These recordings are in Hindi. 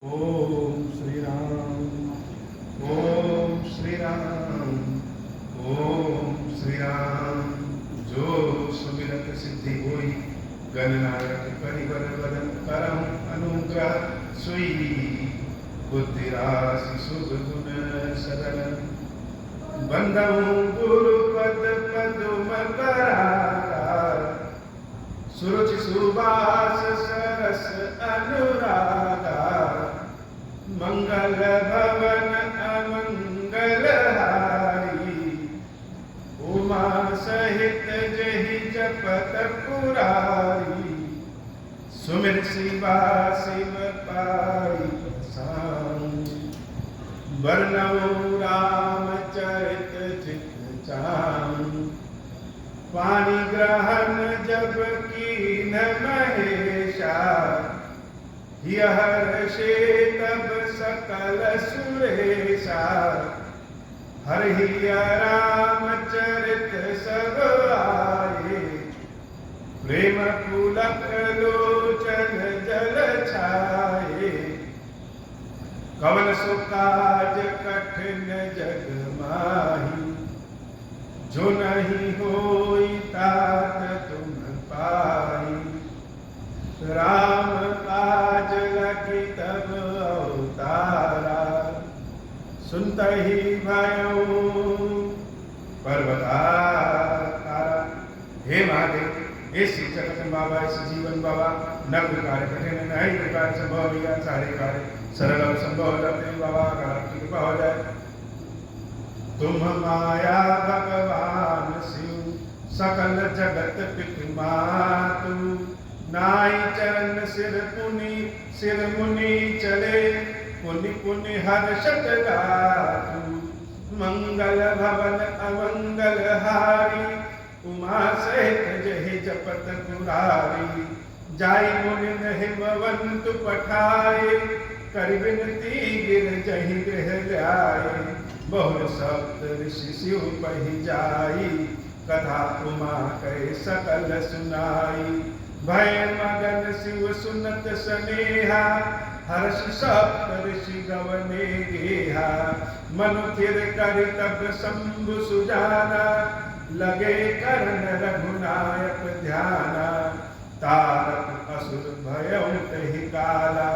ओम श्री राम। ओम श्री राम। ओम श्री राम। जो सुमिरत सिद्धि होई, गणनायक करिबर बदन करम अनुग्रह सोई। बुद्धि राशि शुभ गुण सदन, बंदहु गुरु पद पदुम करार। सुरुचि सुबास सरस अनुरागा, मंगल भवन अमंगल हारी। उमा सहित जहि जपत पुरारी, सुमिर शिवा शिव पाई साई। वर्णौ रामचरित चित चाई, पानी ग्रहण जब कीन महेशा। हर्षे तब सकल सुरेशा, हरि रामचरित सब आए। प्रेम पुलक लोचन जल छाए, कवन सो काज कठिन जग माही। जो नहीं होई तात तुम पाई, राम काज लगी तब अवतारा। सुनत ही भयो पर्वतारा। हे महादेव, इस जगत बाबा, इस जीवन बाबा, न कोई कार्य कठिन नहीं कोई कार्य संभव भैया। सारे कार्य सरल और संभव हो जाते हैं बाबा, आपकी कृपा हो जाए। तुम माया भगवान शिव, सकल जगत पित मातु। नाई चरण सिर मुनि चले, पुनि पुनि हर्षत गातु। मंगल भवन अमंगल हारी, उमा सहित जहि जपत पुरारी। जाई मुनि हिमवंत पठाए, कर विनती गिर जहि गृह जाए। बहु सप्त ऋषि शिव पहि जाई, कथा उमा कहे सकल सुनाई। भय मगन शिव सुनत स्नेहा, हर्ष सप्त ऋषि गवने गेहा। मनु थिर करि तब शंभु सुजाना, लगे कर्ण रघुनायक ध्याना। तारक असुर भयउ तहि काला,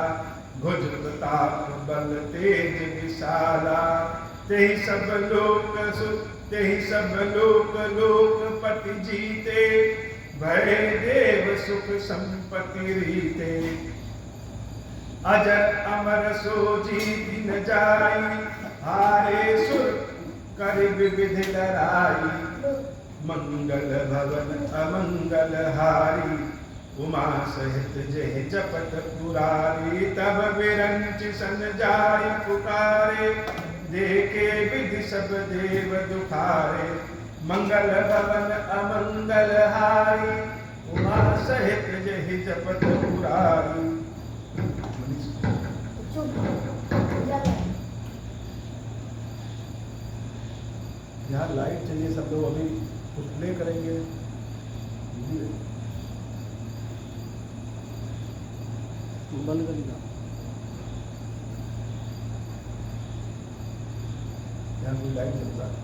भुज प्रताप बल तेज विशाला। तेहि सब लोक लोकपति जीते, भय देव सुख संपत्ति रीते। अजर अमर सो जीति न जाई, हारे सुर करि विविध लड़ाई। मंगल भवन अमंगल हारी, उमा सहित जहि जपत पुरारी। तब विरंच सन जाय पुकारे, देखे विधि सब देव दुखारे। मंगल भवन अमंगल हारी, उमा सहित जहि जपत पुरारी। यहाँ लाइट चाहिए, सब लोग अभी कुछ प्ले करेंगे। बंद कर दिया। यहाँ कोई लाइट चलता है।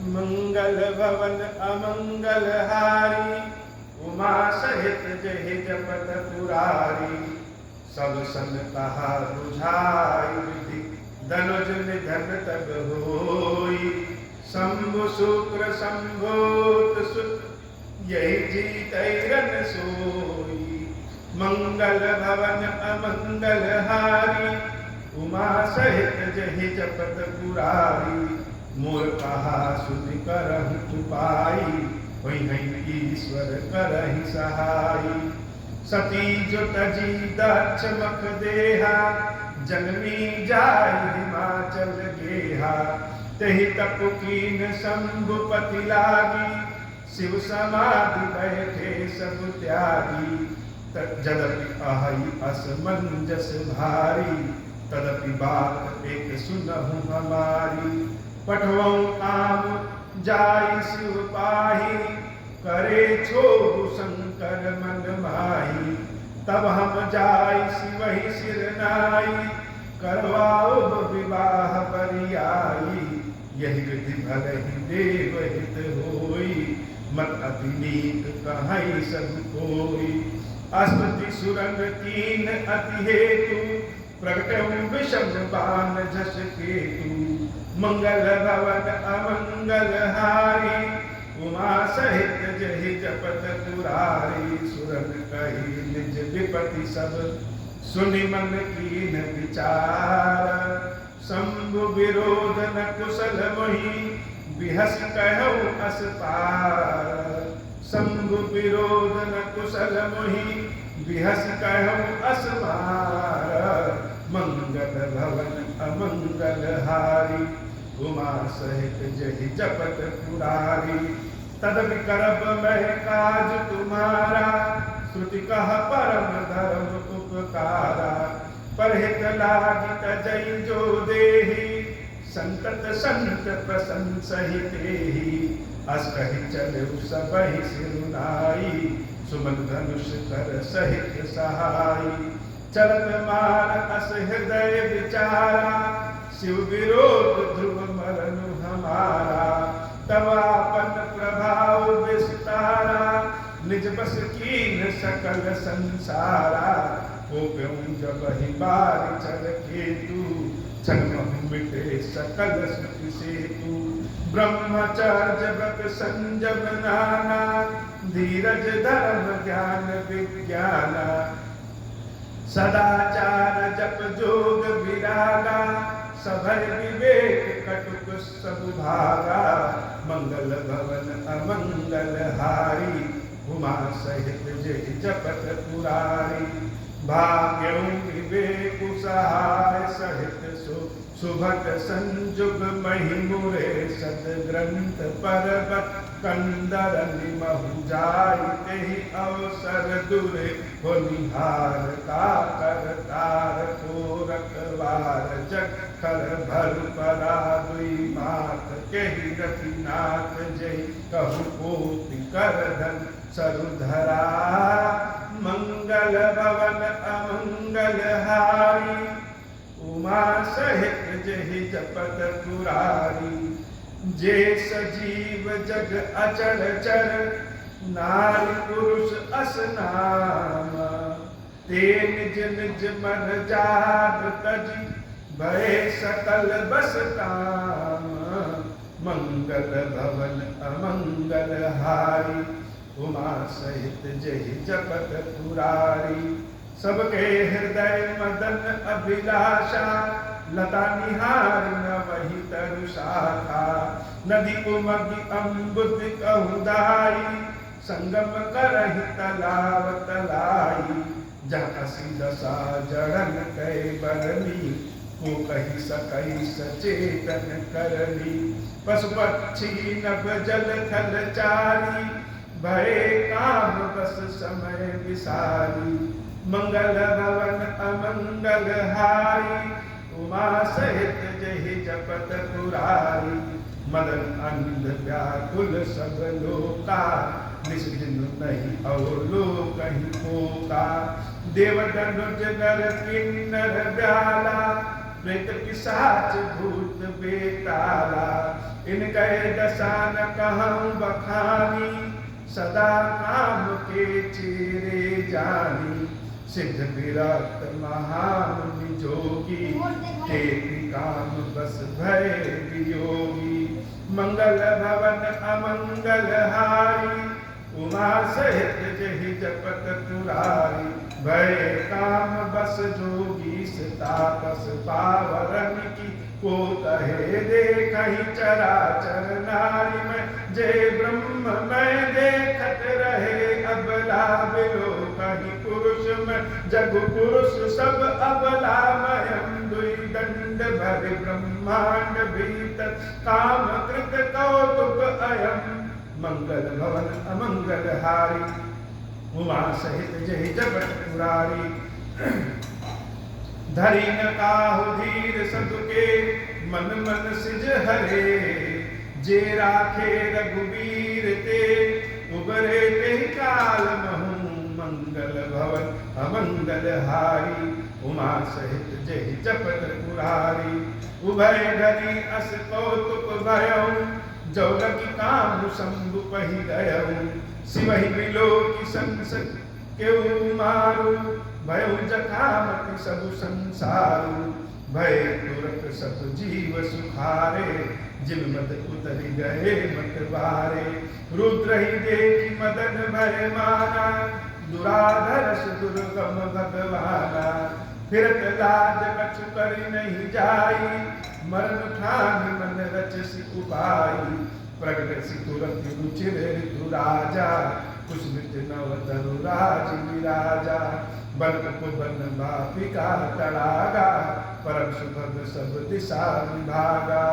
मंगल भवन अमंगल हारी, उमा सहित जहि जपत पुरारी। सब सन कहा बुझाई विधि, धनुज निधन तब होई। शंभु शुक्र शंभोत सुत, यही जीतैरन सोई। मंगल भवन अमंगल हारी, उमा सहित जहि जपत पुरारी। मोर कहा सुनि करहि चुपाई, होई ईश्वर करहि सहाई। सती जो तजी दक्ष मख देहा, जन्मी जाय हिमाचल गेहा। तेहि तप कीन शंभुपति लागी, शिव समाधि बैठे सब त्यागी। जदपि अहि असमंजस भारी, तदपि बात एक सुनहु हमारी। पठवऊँ आम जाई शिव पाही, करे छोड़ु संग कर मन माही, तब हम जाई सिवहि सिर नाई, करवाओ विवाह बरियाई, यही विधि भलहि देव हित होई, मत अति नीक कहाई सब कोई। अस्तुति सुरन कीन अति हेतु, प्रगटऊ विषम बान झस केतु, मंगल भवन अमंगल हारी, उमा सहित जहि जपत पुरारी, सुरन कही निज विपति सब, सुनि मन कीन विचार, शंभु विरोध न कुशल मोहि, बिहस कहऊ अस पार, शंभु विरोध न कुशल मोहि, बिहस कहऊ अस पार, मंगल भवन अमंगल हारी, उमा सहित जहि जपत पुरारी, तदपि करब मैं काज तुम्हारा, श्रुति कह परम धर्म उपकारा, परहित लागित जय जो देहि, संतत संत प्रशंसहि तेहि, अस कहि चलऊ सबहि सिरुनाई, सुमन धनुष कर सहित सहाई, चलत मार अस हृदय विचारा, शिव विरोध ध्रुव मरनु हमारा, तब आपन प्रभाव विस्तारा, निज बस कीन सकल संसारा, हो प्यों जब ही बार चल केतु, छन्महु मिटे सकल स्मृति सेतु, ब्रह्मचर्य व्रत संजम नाना, धीरज धर्म ज्ञान विज्ञाना, सदाचार जप जोग विरागा, सभय विवेक कटुक सब भागा, मंगल भवन अमंगल हारी, उमा सहित जहि जपत पुरारी, भाग्यऊ विवेक सहाय सहित सुभग संजुग महिमुरे, सदग्रंथ पर्वत कंदर निमहु जाय, तेहि अवसर दुरे हो निहार, का करतार को रखवार, जग कर भर परा दुई मात, केहि रतिनाथ जय कहु कोटि कर धन सरुधरा, मंगल भवन अमंगल हारी, उमा सहित जहि जपत पुरारी, जे सजीव जग अचर चर, नारी पुरुष अस नाम, ते निज निज मन जाग तजी, भय सकल बस काम, मंगल भवन अमंगल हारी, उमा सहित जहि जपत पुरारी, सबके हृदय मदन अभिलाषा, लता निहार न वही तरु शाखा, नदी उमगी अम्बुद कहु दाई, संगम करहि तलाव तलाई, जहाँ असी दशा जड़न कै बरनी, को कही सकई सचेतन करनी, पशु पक्षी नभ जल थल चारी, भय काम बस समय विसारी, मंगल भवन अमंगल हारी, उमा सहित जहि जपत पुरारी, मदन अंध व्याकुल सब लोका, निस्दिन नहीं अवलोकहि कोका, देव धनुज नर किन्नर ब्याला, प्रेत पिशाच भूत बेताला, इनके दशा न कहूँ बखानी, सदा काम के चेरे जानी, सिद्ध विरक्त महामुनि जोगी, ते काम बस भय वियोगी, मंगल भवन अमंगल हारी, उमा सहित जहि जपत पुरारी, भय काम बस जोगी, तापस पावरन की, को कहे देखहि चराचर नारी में, जय ब्रह्म में देखत रहे अबला बिलो, कहीं पुरुष में जग पुरुष सब अबला मयम, दुई दंड भर ब्रह्मांड भीतर, काम कृत कौतुक अयम, मंगल भवन अमंगल हारी, उमा सहित जहि जपत पुरारी, धरी न काहु धीर सतुके, मन मन सिज हरे, जे राखे रघुवीर ते, उबरे ते काल महु मंगल भवन अमंगल हारी उमा सहित जय जपत पुरारी उभय घरी अस कौतुक भयऊ जौलकी काम शंभु पहि गयऊ शिवहि बिलोकी संसद केउ मारू भयउ जखामति सबु संसारू भय तुरत सब जीव सुखारे जिन मद उतरि गए मत बारे रुद्र ही देखी मदन भय माना दुराधरस दुर्गम भगवाना फिरत लाज कछु करि नहीं जाई मरण ठान मन रचसि उपाई प्रगट सि तुरंत रुचिर ऋतु राजा कुसमित नव तरु राज विराजा बन कुबन मापिका तड़ागा परम सुभग सब दिशा विभागा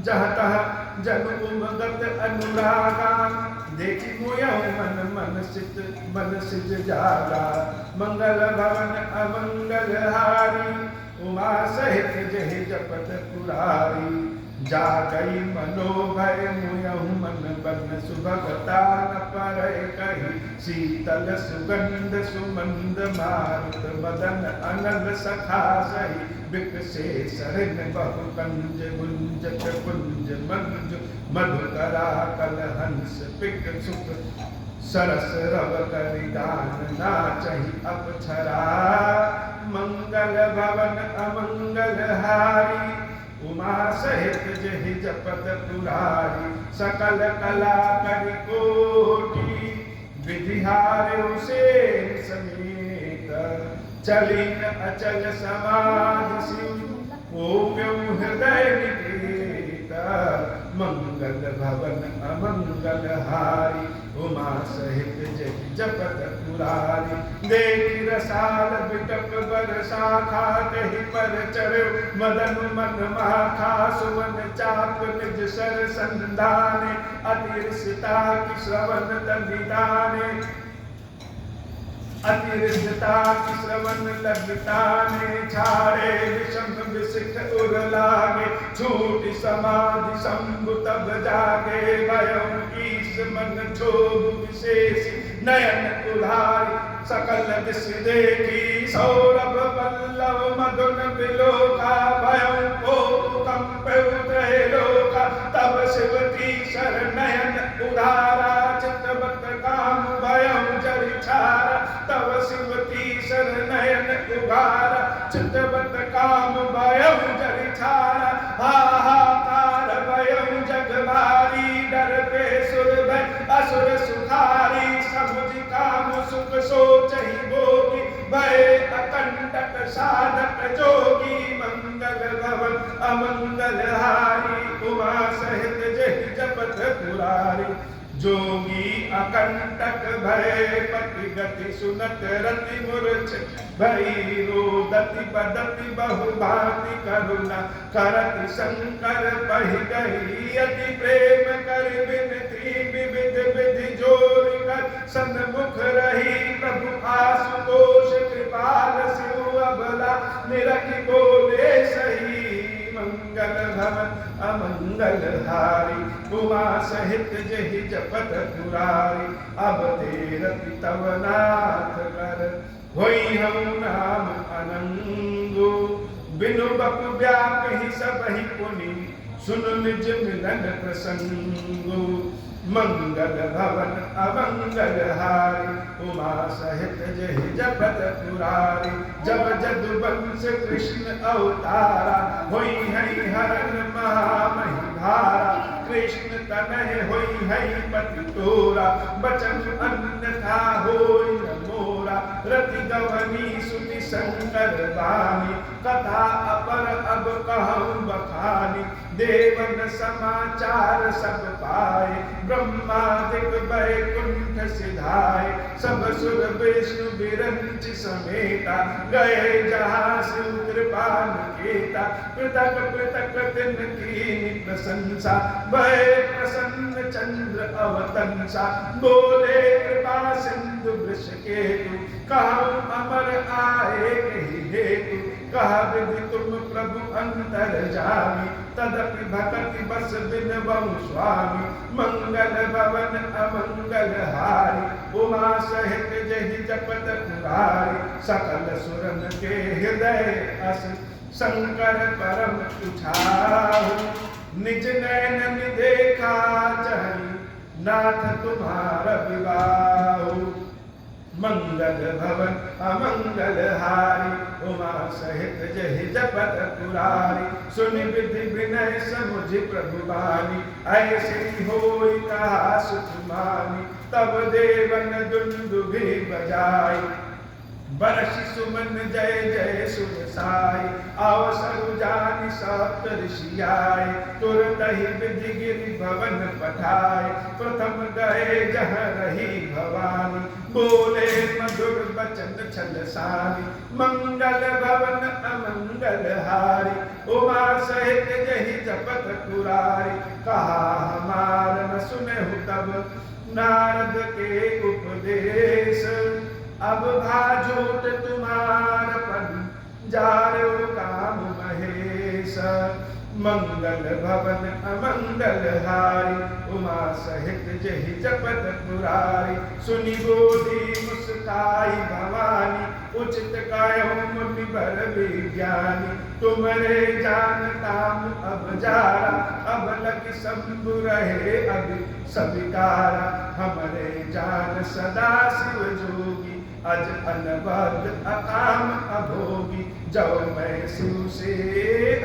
जहाँ तहाँ जन उमगत अनुरागा देखी मोयऊ मन सिज जागा मंगल भवन अमंगल हारी उमा सहित जहि जपत पुरारी जा गई मनोभय मोयऊ मन बन सुभगता न पर कही शीतल सुगंध सुमंद मारुत मदन अनल सखा सही विकसे सरन बहु कंज गुंजत कुंज मंज मधुकरा कल हंस पिक सुख सरस रव करि दान नाचहि अपछरा मंगल भवन अमंगल हारी उमा सहित जहि जपत पुरारी सकल कला करि कोटि विधिहार्यो से समेत चलिन अचल समाधि शिव ओम्यं हृदय निकेत मंगल भवन अमंगल हारी उमा सहित जहि जपत पुरारी देखि रसाल बिटप बरसा कहि पर चढ़ो मदन मन माखा सुवन चाप निज सर संधाने अतिरसिता की श्रवण तनिदाने अतिरसिता की श्रवण लगिताने छाड़े विषम विशिख उर लागे छूटि समाधि शंभु तब जागे भयं ईश मन क्षोभ विशेष नयन उधारी सकल दिश देखी सौरभ पल्लव मधुन बिलोका भयं कोप कंपे त्रैलोका तब शिवती शरणयन उधारा चित्तवत काम भयं जरिछारा तब शिवती शरणयन उधारा चित्तवत काम भयं जरिछारा हाहाकार भयं जग भारी डर पे सुर भय असुर सुखारी समुझ काम सुख सोचहि भोगी भय अकंटक साधक जोगी मंगल भवन अमंगल हारी उमा सहित जहि जपत पुरारी जोगी अकंटक भय पति गति सुनत रति मूर्छ भई रोदति बदति बहु भांति करुणा करति शंकर पहि गई अति प्रेम कर बिनती विविध विधि जोरि कर सन्मुख रही प्रभु आशुतोष कृपाल शिव अबला निरखि बोले सही मंगल भवन अमंगल हारी उमा सहित जहि जपत पुरारी अब तेरति तव नाथ कर होई हम नाम अनंगो बिनु बपु व्यापि सबहि पुनि सुन निज मिलन प्रसंगो मंगल भवन अमंगल हारी उमा सहित जहि जपत पुरारी जब जदुवंश कृष्ण अवतारा होई हरि हरन महामहि धारा कृष्ण तनय होई हरि पति तोरा बचन अन्यथा होई न मोरा रति गवनी सुति शंकर वाणी कथा अपर अब कहूँ बखानी देवन समाचार सब पाए ब्रह्मादिक वैकुंठ सिधाए सब सुर विष्णु बिरंच समेता गए जहाँ शिव कृपा निकेता पृथक पृथक तिन कीनी प्रशंसा भय प्रसन्न चंद्र अवतंसा बोले कृपा सिंधु वृष केतु कहूँ अमर आए कही हेतु कहा विधि तुम प्रभु अंतर जामी, तदपि भक्ति बस बिन बहु स्वामी। मंगल भवन अमंगल हारी, उमा सहित जहि जपत पुरारी। सकल सुरन के हृदय अस, शंकर परम तुछाहु। निज नैन देखा चाहि, नाथ तुम्हारा विवाहु। मंगल भवन अमंगल हारी, उमा सहित जहि जपत पुरारी। सुनि विधि विनय समुझ प्रभु बानी, ऐसी होई कहा सुख मानी। तब देवन दुंदुभि बजाई, बरसि सुमन जय जय सुर साई। अवसर जानि सप्त ऋषि आए, तुरत ही विधि गिरि भवन पठाए। प्रथम गए जहाँ रही भवानी, बोले मधुर बचन छल सानी। मंगल भवन अमंगल हारी, उमा सहित जहि जपत पुरारी। कहा हमार न सुनहु तब, नारद के उपदेश। अब भाजोत तुम्हार पन, जारो काम महेश। मंगल भवन अमंगल हारी, उमा सहित जहि जपत पुरारी। सुनि बोली मुस्काई भवानी, उचित कहऊँ मुनि बर विज्ञानी। तुमरे जानता अब जारा, अब लग शंभु रहे अभी सविकारा। हमरे जान सदा शिव जोगी, अज अनबद्ध अकाम अभोगी। जब मैं शिव से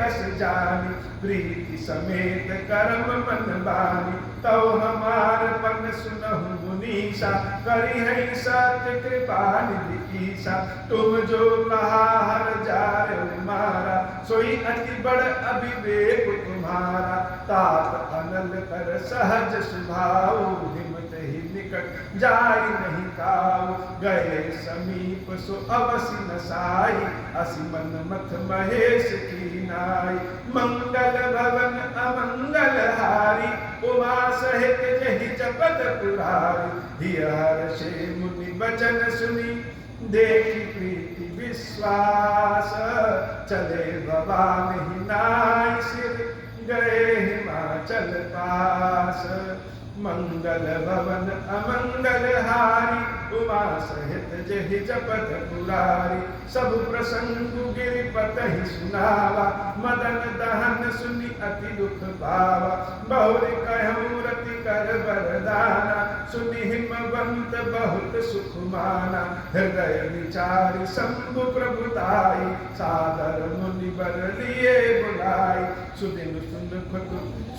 अस जानी, प्रीति समेत कर्म मन बानी। तो हमार पन सुनहु मुनीसा, करी है सत्य कृपा निधि ईसा। तुम जो कहा हर जार मारा, सोई अति बड़ अविवेक तुम्हारा। तात अनल कर सहज स्वभाव, हिमत ही निकट जाय नहीं काऊ। गए समीप सो अवसि न साई, असि मन मथ महेश की नाई। मंगल भवन अमंगल हारी, उमा सहित जहि जपत पुरारी। हिय हर्षे मुनि वचन सुनी, देखि प्रीति विश्वास। चले भवान ही नाई सिर, गए हिमाचल पास। मंगल भवन अमंगल हारी, उमा सहित जहि जपत पुरारी। सब प्रसंग गिरिपत ही सुनावा, मदन दहन सुनि अति दुख पावा। बहुरि कहूँ रति कर वरदाना, सुनि हिमवंत बहुत सुख माना। हृदय विचारि शंभु प्रभुताई, सादर मुनि बर लिए बुलाई।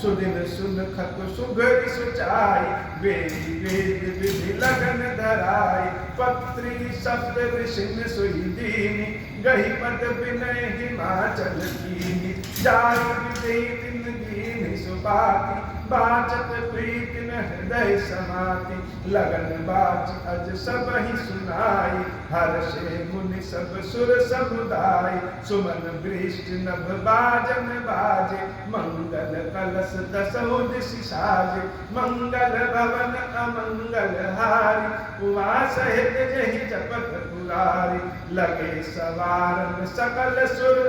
सुदिन सुन खत सुघरि सुचाई, वेद वेद विधि लगन धराई। पत्री शब्द ऋषिन सुई दीनी, गही पद विनय हिमाचल कीनी। जाई विधि तिन दीन सुबाती, बाचत प्रीति न हृदय समाति। लगन बाच अज सब ही सुनाई, हर्षे मुनि सब सुर समुदाय। सुमन वृष्टि नभ बाजन बाजे, मंगल कलश दसों दिशि साजे। मंगल भवन अमंगल हारी, उमा सहित जहि जपत पुरारी। लगे सवारन सकल सुर,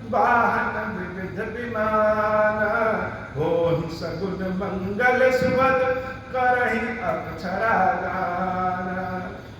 वाहन विविध विमान। होहि सगुन मंगल सुवद, करहि अक्षरा गान।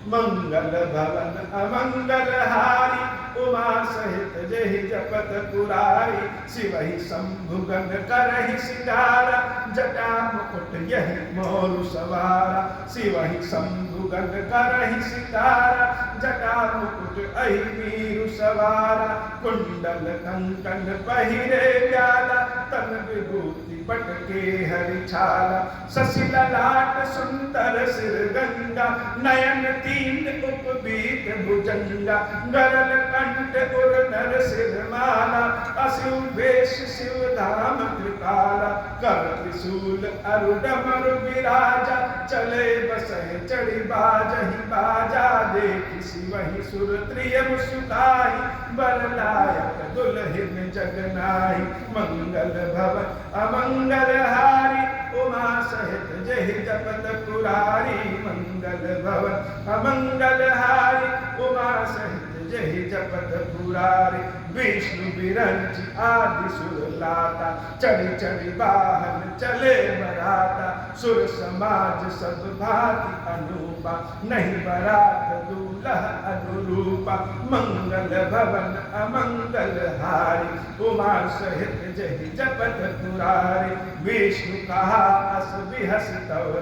मंगल भवन अमंगल हारी, उमा सहित जहि जपत पुरारी। शिवहि शंभुगन करहि सिंगारा, जटा मुकुट यहि मोरु सवारा। शिवहि शंभुगन करहि सिंगारा, जटा मुकुट अहि मीरु सवारा। कुंडल कंकन पहिरे प्याला, तन विभूति पटके हरि छाला। शशि ललाट सुंदर सिर गंगा, नयन तीन उपबीत भुजंगा। गरल कंठ उर नर सिर माला, असिव वेश शिव धाम कृपाला। कर त्रिशूल अरु डमरु विराजा, चले बसहि चढ़ी बाजहि बाजा। देखि शिवहि सुर त्रियम सुखाई, बर लायक दुल्हिन जगनाई। मंगल भवन अमंगल हारी, उमा सहित जहि जपत पुरारी। मंगल भवन अमंगल हारी, उमा सहित जहि जपत जपत पुरारी विष्णु बिरंच आदि सुर लाता चढ़ी चढ़ी वाहन चले बराता सुर समाज सब भांति अनूपा नहीं बरात दूल्हा अनुरूपा मंगल भवन अमंगल हारी उमा सहित जहि जपत पुरारी विष्णु कहा अस बिहस तव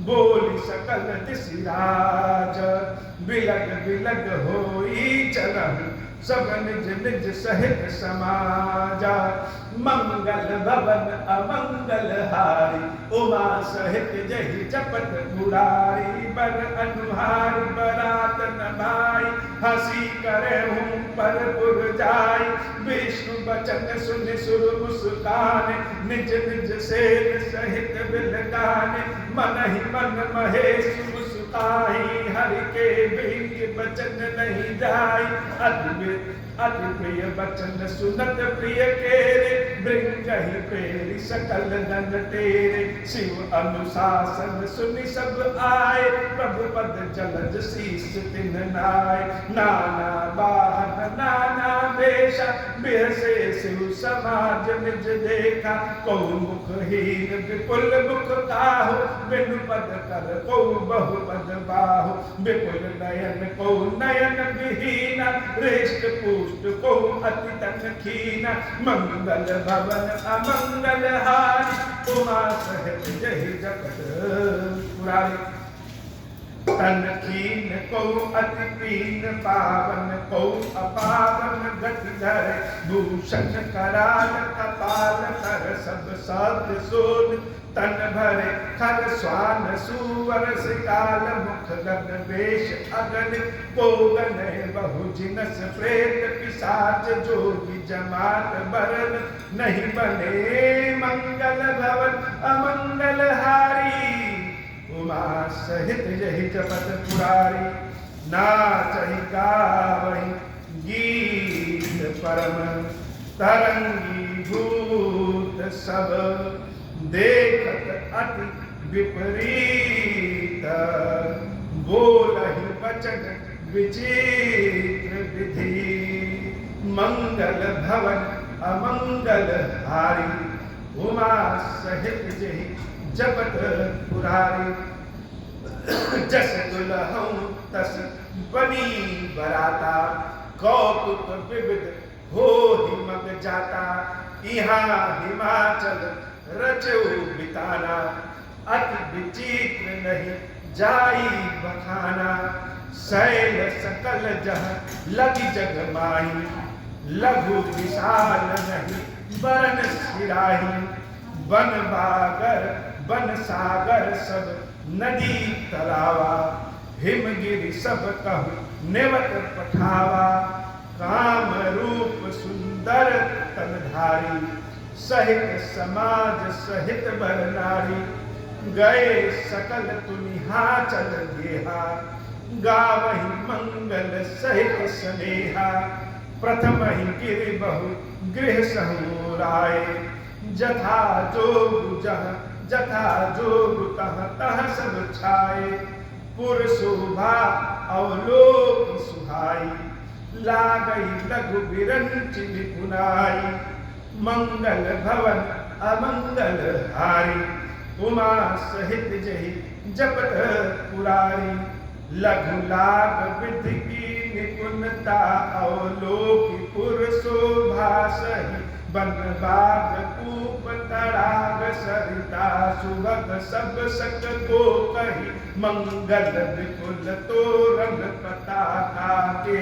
बोली सकल दिशिराज बिलग बिलग होई चलहु सब निज निज सहित समाजा मंगल भवन अमंगल हारी उमा सहित जहि जपत पुरारी बर अनुहार बरात नभाई हंसी करे हूँ पर पुर जाई विष्णु बचन सुन सुर मुस्काने निज निज सेन सहित बिलकाने मन ही मन महेश मुस्काई हरि के बिंग बचन नहीं जाई अति प्रिय बचन सुनत प्रिय केरे बृंगहि प्रेरी सकल नन तेरे शिव अनुशासन सुनि सब आए प्रभु पद जलज शीस तिन नाय नाना वाहन नाना वेशा बिहसे शिव समाज निज देखा कौ मुखहीन विपुल मुख काहु बिनु पद कर कौ बहु पद बाहु विपुल नयन कौ नयन विहीना रेष्ट पुष्ट को अति तन खीना मंगल भवन अमंगल हारी उमा सहित जहि जपत पुरारी तन खीन को अति पीन पावन को अपावन गति धर भूषण कराल कपाल कर सब सत्य सोन तन भरे खर स्वान सुवर सिकाल मुख गन वेश अगन पोगन बहु जिनस प्रेत पिशाच जोगी जमात बरन नहीं बने मंगल भवन अमंगल हारी उमा सहित जहि जपत पुरारी नाचहि गावहि गीत परम तरंगी भूत सब देखत अति विपरीत बोलहि वचन विचित्र विधि मंगल भवन अमंगल हारी उमा सहित जहि जपत पुरारी जस दुल्हन तस बनी बराता कौतुक विविध हो हिमग जाता यहाँ हिमाचल रचो बिताना अति विचित्र नहीं जाई बखाना शैल सकल जह लगी जग माई लघु विशाल नहीं बरन सिराही बन बागर बन सागर सब नदी तलावा हिमगिरि सब कहु नेवत पठावा काम रूप सुंदर तनधारी सहित समाज सहित बर नारी गए सकल तुनिहा चल गेहा गावहि मंगल सहित स्नेहा प्रथम ही गिरि बहु गृह सहुराए जथा जोग जथा जोग तह तह सब छाए पुर शोभा अवलोक सुहाई लागई लघु बिरंच निपुनाई मंगल भवन अमंगल हारी उमा सहित जहि जपत पुरारी लघु लाग विधि की निपुणता अवलोकी पुर शोभा सही बन बाग कूप तड़ाग सरिता सुभग सब सक को कही मंगल विपुल तोरण पताका के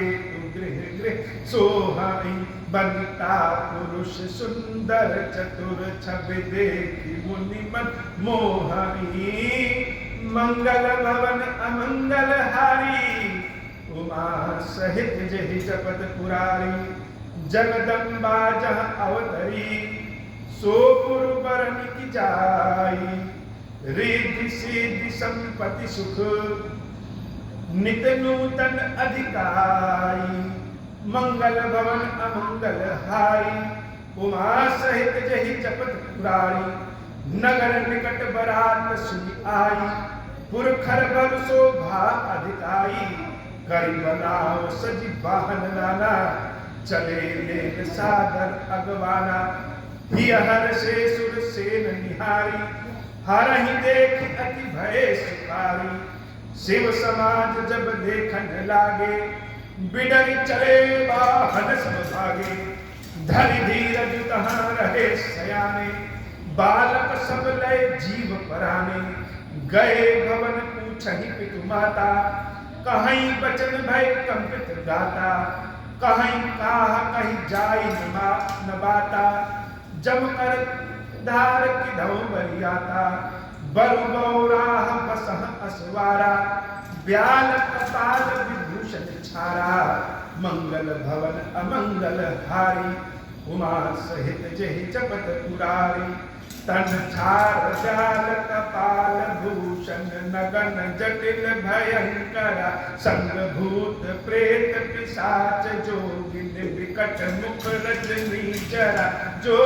गृह गृह सोहाई बनता पुरुष सुंदर चतुर छवि देखी मुनि मन मोहनी मंगल भवन अमंगल हारी उमा सहित जहि जपत पुरारी जगदम्बा जह अवतरी सो पुर बरन की जाई रिद्धि सिद्धि संपत्ति सुख नित नूतन अधिकारी मंगल भवन अमंगल हारी उमा सहित जहि जपत पुरारी नगर निकट बरात सुनि आई पुरखर बर शोभा अधिकाई करी बनाओ सजी वाहन नाना, चले लेन सागर अगवाना। ही हर से सुर सेन निहारी, हर ही देख अति भय सुखारी। शिव समाज जब देखन लागे, बिडरी चले वाहन सब भागे। धरि धीरज तहाँ रहे सयाने, बालक सब लय जीव पराने। गए भवन पूछहि पितु माता, कहीं बचन भय कंपित गाता। कहीं काह कहीं जाई न बाता, जब कर धार किधौ बरियाता। बरु बौराह बसह असवारा, ब्याल कपाल विभूषण छारा। मंगल भवन अमंगल हारी, उमा सहित जेहि जपत पुरारी। तन छार जाल कपाल भूषण, नगन जटिल भयंकर। संग भूत प्रेत पिशाच जोगिन, विकट मुख रजनी चरा। जो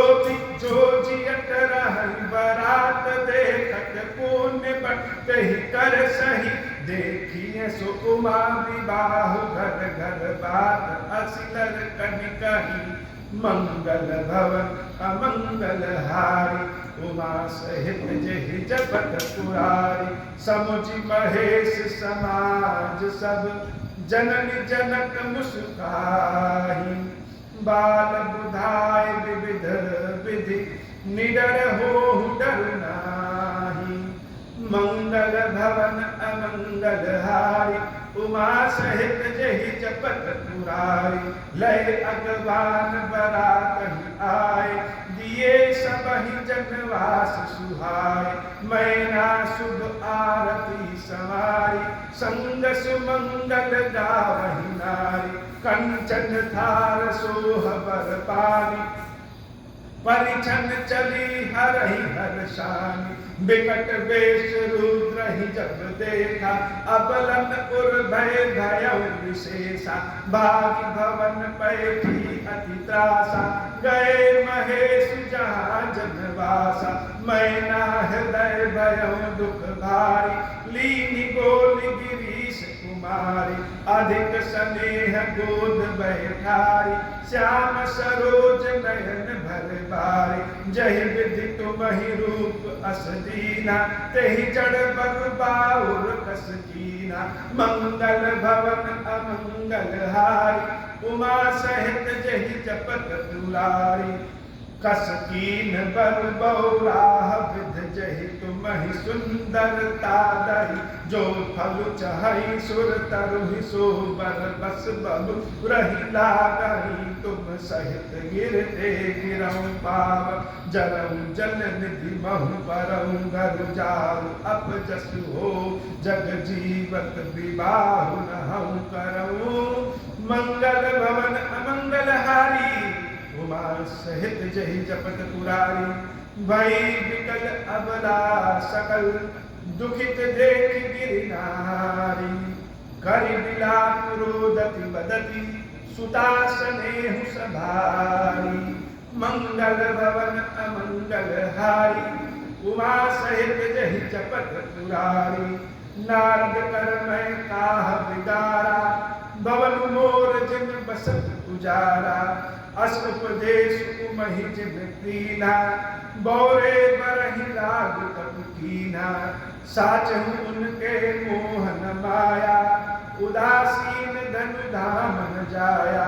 जियत रहन बरात, देखत पुण्य बट ही कर सही। देखिए सो उमा विबाहु, घर घर बात असिलर कनि कही। मंगल भवन अमंगल हारी, उमा सहित जेहि जपत पुरारी। समुझ महेश समाज सब, जननी जनक मुस्काही। बाल बुधाय विविध विधि, निडर होहु डरु नाही। मंगल भवन अमंगल हारी, उमा सहित जेहि जपत पुरारी। लय अगवान बरात ही आए, दिए सबहि जनवास सुहाए। मैना शुभ आरती समारी, संग सुमंगल गावहि नारी। कंचन थार सोह बर पानी, परिछन चली हरहि हर्षानी। बिकट वेश रुद्र ही जब देखा, अबलन उर भय भयउ विशेषा। भागी भवन पैठी अति त्रासा, गए महेश जहाँ जनवासा। मैना हृदय भयउ दुख भारी, लीनी बोली गिरीश कुमारी। अधिक स्नेह गोद बैठारी, श्याम सरोज नयन भर बारी। जहि विधि तुमहि रूप अस दीना, तेहि जड़ बर बाउर कस कीना। मंगल भवन अमंगल हारी, उमा सहित जेहि जपत पुरारी। कस कीन बर बौराह विध, जेहि तुमहि सुंदरता दहि। जो फल चहई सुर तरुहि, सो बर बस बहु रहि लागहि। तुम सहित गिरते गिरऊँ पाव, जरऊँ जल निधि महु परऊँ। घर जाऊ अपजसु हो, जग जीवत विबाहु नहऊँ करऊँ। मंगल भवन अमंगल हारी, उमा सहित जेहि जपत पुरारी। भई विकल अबला सकल, दुखित देख गिरि नारी। करि बिलाप रोदति बदति, सुता स्नेहु सभारी। मंगल भवन अमंगल हारी, उमा सहित जेहि जपत पुरारी। नारद कर मैं काह बिगारा, भवन मोर जिन बसत उजारा। अस उपदेश उमहि जिन दीना, बौरे बरहि लागु तब कीना। साचहु उनके मोहन माया, उदासीन धनु धाम न जाया।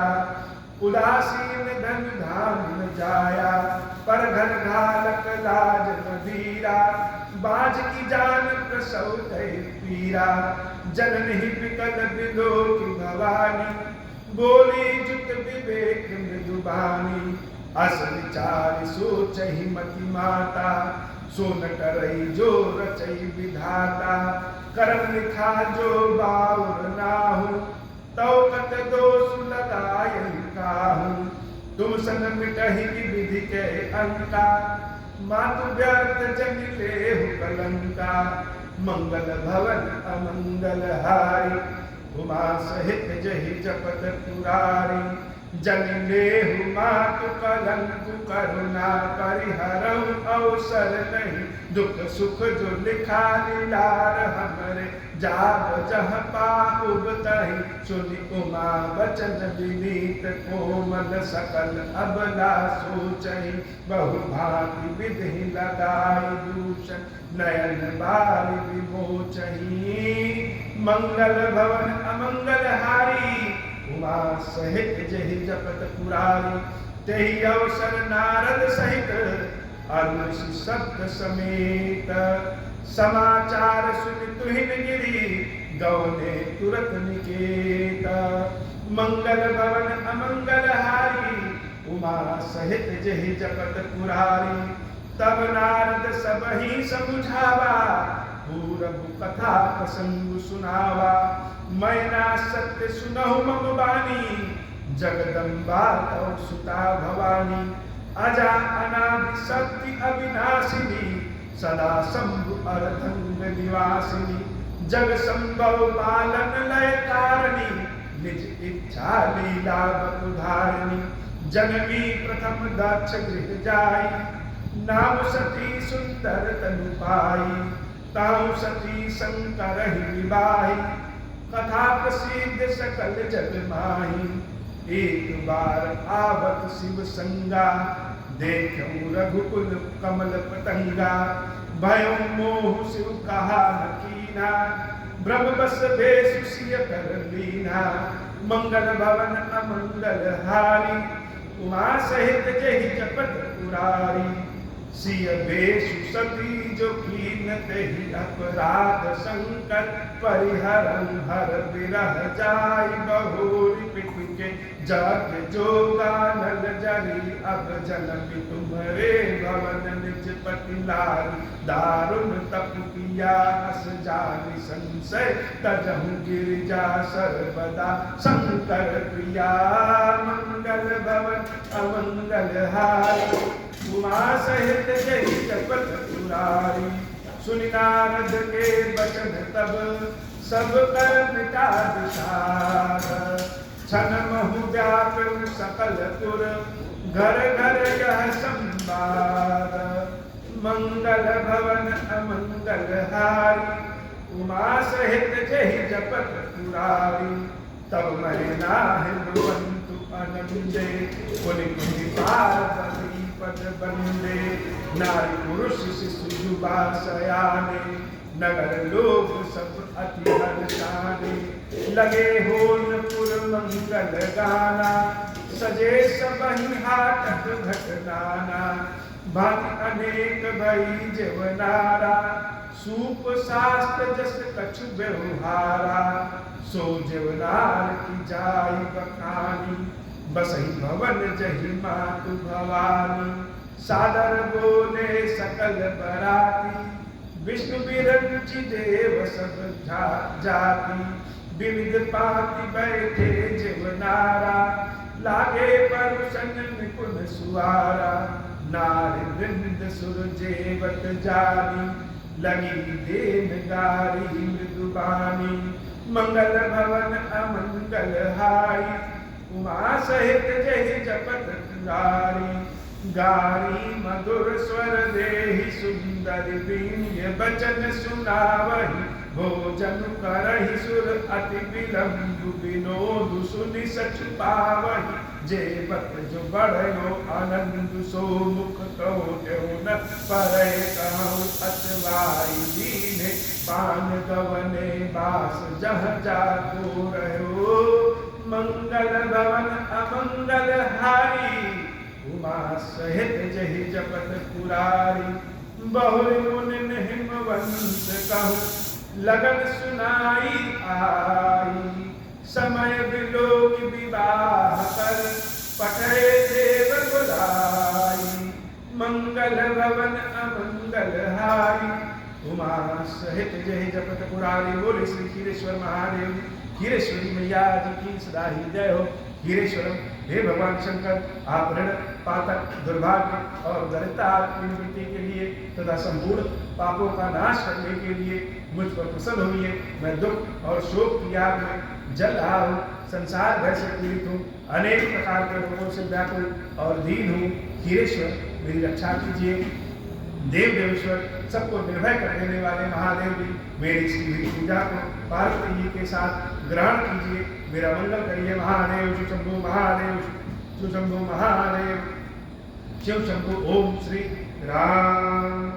उदासीन धन धाम न जाया, पर घर घालक लाज न धीरा। बाज की जान प्रसव तय पीरा, जननि विकल बिलो की भवानी। बोली जुत विवेक मृदुबानी, अस विचार सोचहि मति माता। सो न करई जो रचई विधाता, करम लिखा जो बाउर नाहु। तौ कत दोष लगायहि काहू, तुम सन मिटहि विधि के अंका। मातु व्यर्थ जन लेहु कलंका, मंगल भवन अमंगल हारी। उमा सहित जेहि जपत पुरारी, जन लेहु मातु कलंकु करुणा परिहरऊ अवसर नहीं, दुख सुख जो लिखा लीलार हमरे, जाब जह पाहुब तहि सुनि उमा बचन विनीत, कोमल सकल अबला सोचहि, बहु भांति विधि लगाई दूषण, नयन बारि विमोचहि। मंगल भवन अमंगल हारी, उमा सहित जहि जपत पुरारी, तेहि अवसर नारद सहित अरुषि शब्द समेत, समाचार सुनि तुहिन गिरी, गौने तुरत निकेत। मंगल भवन अमंगल हारी, उमा सहित जहि जपत पुरारी, तब नारद सबहि समुझावा, पूरब कथा प्रसंग सुनावा। मैना सत्य सुनहु मम बानी, जगदम्बा तव सुता भवानी, अजा अनादि शक्ति अविनाशिनी, सदा शंभु अर्धंग निवासिनी, जग संभव पालन लय कारिणी, निज इच्छा लीला बपुधारिणी। जननी प्रथम दक्ष गृह जाई, नाम सती सुंदर तनु पाई, ताऊ सती शंकर ही विवाही, कथा प्रसिद्ध सकल जग माही। एक बार आवत शिव संगा, देखऊं रघुकुल कमल पतंगा, भयो मोह शिव कहा न कीना, ब्रह्म बस बेसु सिय कर लीना। मंगल भवन अमंगल हारी, उमा सहित जहि जपत पुरारी, सिय बेसु सती जो कीन तेहि अपराध, शंकर परिहरन हर विरह जाय, बहुरी पिटके जग जोगा नल जरी, अब जनम तुम्हारे भवन निज पति लारी। दारुण तप किया अस जानि संशय, तजहु गिरिजा सर्वदा शंकर प्रिया। मंगल भवन अमंगल हारी, उमा सहित जहि जपत पुरारी, सुनि नारद के बचन तब, सब कर मिटा विषाद। छन महु व्याकुल सकल पुर, घर घर यह संवाद। मंगल भवन अमंगल हारी, उमा सहित जहि जपत पुरारी, तब मैना हिंदुवंतु अनंदे, पुनि पुनि पार्वती पद बंदे। नारी पुरुष शिशु युवा सयाने, नगर लोग सब अति हर्षाने। लगे होनपुर मंगल गाना, सजे सबहि हाटक घटनाना। भांति अनेक भई जेवनारा, सूप शास्त्र जस कछु व्यवहारा। सो जेवनार की जाई बखानी, बसहि भवन जहि मातु भवानी। सादर बोले सकल बराती, विष्णु विरंचि देव सब जाति। विविध पाति बैठे जेवनारा, लागे परुषन निपुण सुवारा। नारी वृंद सुर जेवत जानी, लगी देन गारी मृदुबानी। मंगल भवन अमंगल हारी, उमा सहित जहि जपत पुरारी। गारी मधुर स्वर देहि सुंदर बीन्य, बचन सुनावहि भोजन करहि सुर अति विलंब। विनोद सुनि सचु पावहि, जेवत जो बढ़यो आनंद। सो मुख कहो न परै कहूँ, अतवाई दीने पान गवने बास जह जातो रहो। मंगल भवन अमंगल हारी, उमा सहित जहि जपत पुरारी। बहुर मुनि हिमवंत कहु, लगन सुनाई आई। समय विलोक विवाह कर, पठे देव बुलाई। मंगल भवन अमंगल हारी, उमा सहित जहि जपत पुरारी। बोले श्री क्षीरेश्वर महादेव, क्षीरेश्वरी मैया जी की सदा ही जय हो। क्षीरेश्वरम, हे भगवान शंकर, आप ऋण पातक दुर्भाग्य और दरिद्रता की निवृत्ति के लिए तथा संपूर्ण पापों का नाश करने के लिए मुझ पर प्रसन्न होइए। मैं दुख और शोक की आग में जल रहा हूँ, संसार भय से पीड़ित हूँ, अनेक प्रकार के रोगों से व्याकुल और दीन हूँ। खीरेश्वर मेरी रक्षा कीजिए। देव देवेश्वर सबको निर्भय कर देने वाले महादेव जी मेरी इस पूजा को पार्वती जी के साथ ग्रहण कीजिए। मेरा मंगल करिए। महादेव शिव शंभु महादेव शिव शंभु महादेव शिव शंभु। ओम श्री राम